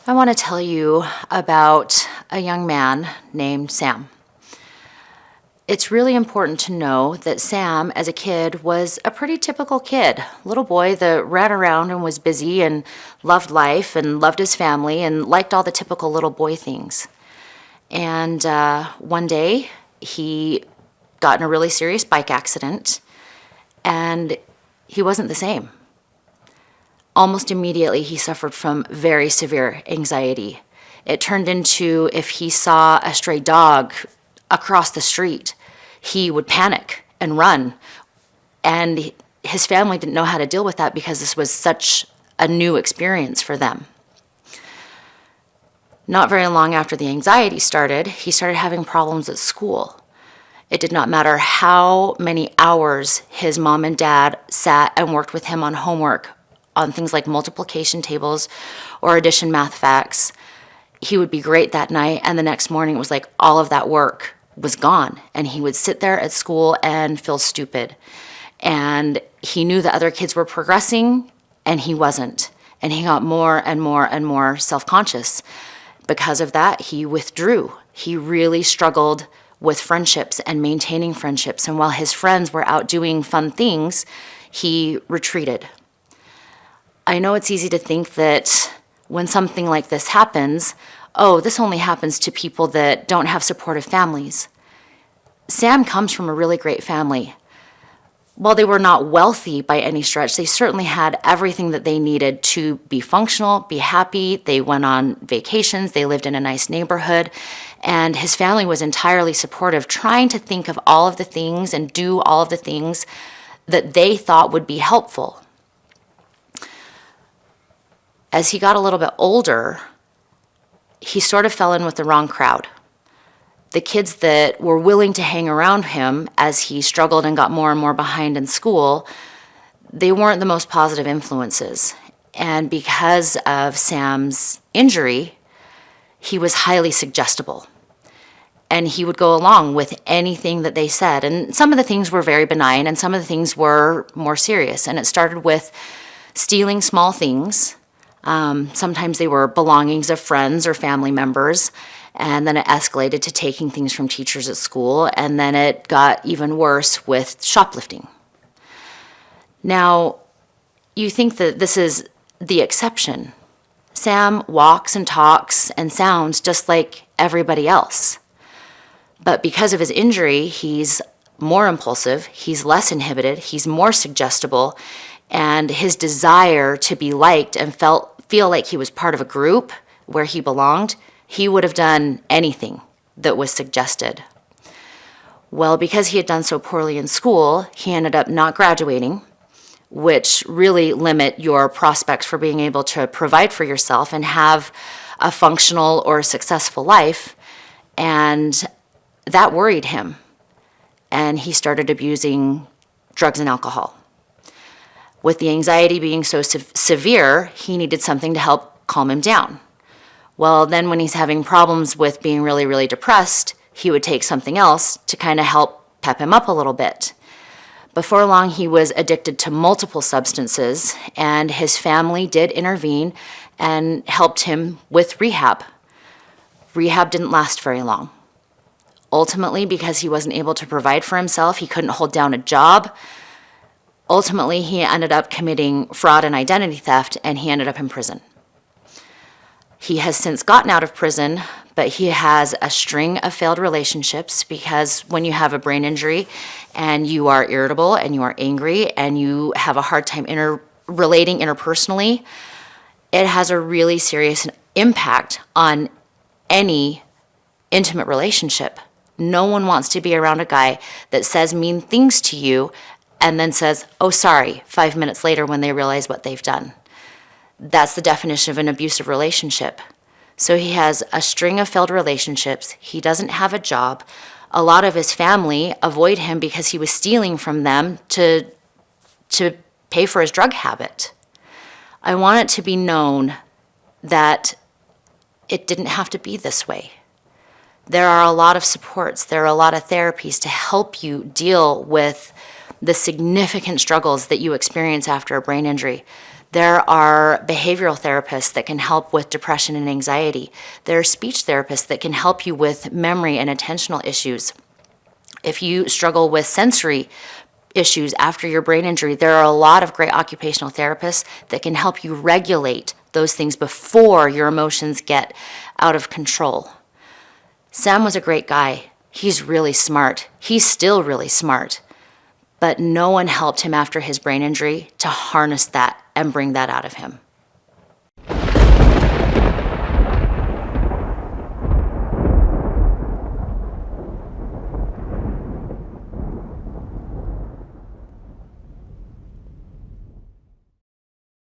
I want to tell you about a young man named Sam. It's really important to know that Sam, as a kid, was a pretty typical kid. Little boy that ran around and was busy and loved life and loved his family and liked all the typical little boy things. And one day, he got in a really serious bike accident, and he wasn't the same. Almost immediately, he suffered from very severe anxiety. It turned into, if he saw a stray dog across the street, he would panic and run. And his family didn't know how to deal with that because this was such a new experience for them. Not very long after the anxiety started, he started having problems at school. It did not matter how many hours his mom and dad sat and worked with him on homework, on things like multiplication tables or addition math facts. He would be great that night, and the next morning it was like all of that work was gone, and he would sit there at school and feel stupid. And he knew that other kids were progressing, and he wasn't. And he got more and more and more self-conscious. Because of that, he withdrew. He really struggled with friendships and maintaining friendships. And while his friends were out doing fun things, he retreated. I know it's easy to think that when something like this happens, oh, this only happens to people that don't have supportive families. Sam comes from a really great family. While they were not wealthy by any stretch, they certainly had everything that they needed to be functional, be happy. They went on vacations, they lived in a nice neighborhood, and his family was entirely supportive, trying to think of all of the things and do all of the things that they thought would be helpful. As he got a little bit older, he sort of fell in with the wrong crowd. The kids that were willing to hang around him as he struggled and got more and more behind in school, they weren't the most positive influences. And because of Sam's injury, he was highly suggestible. And he would go along with anything that they said. And some of the things were very benign, and some of the things were more serious. And it started with stealing small things. Sometimes they were belongings of friends or family members, and then it escalated to taking things from teachers at school, and then it got even worse with shoplifting. Now, you think that this is the exception. Sam walks and talks and sounds just like everybody else. But because of his injury, he's more impulsive, he's less inhibited, he's more suggestible, and his desire to be liked and feel like he was part of a group where he belonged, he would have done anything that was suggested. Well, because he had done so poorly in school, he ended up not graduating, which really limit your prospects for being able to provide for yourself and have a functional or successful life. And that worried him. And he started abusing drugs and alcohol. With the anxiety being so severe, he needed something to help calm him down. Well, then when he's having problems with being really, really depressed, he would take something else to kind of help pep him up a little bit. Before long, he was addicted to multiple substances, and his family did intervene and helped him with rehab. Rehab didn't last very long. Ultimately, because he wasn't able to provide for himself, he couldn't hold down a job. Ultimately, he ended up committing fraud and identity theft, and he ended up in prison. He has since gotten out of prison, but he has a string of failed relationships because when you have a brain injury and you are irritable and you are angry and you have a hard time relating interpersonally, it has a really serious impact on any intimate relationship. No one wants to be around a guy that says mean things to you and then says, oh, sorry, 5 minutes later when they realize what they've done. That's the definition of an abusive relationship. So he has a string of failed relationships. He doesn't have a job. A lot of his family avoid him because he was stealing from them to pay for his drug habit. I want it to be known that it didn't have to be this way. There are a lot of supports. There are a lot of therapies to help you deal with the significant struggles that you experience after a brain injury. There are behavioral therapists that can help with depression and anxiety. There are speech therapists that can help you with memory and attentional issues. If you struggle with sensory issues after your brain injury, there are a lot of great occupational therapists that can help you regulate those things before your emotions get out of control. Sam was a great guy. He's really smart. He's still really smart. But no one helped him after his brain injury to harness that and bring that out of him.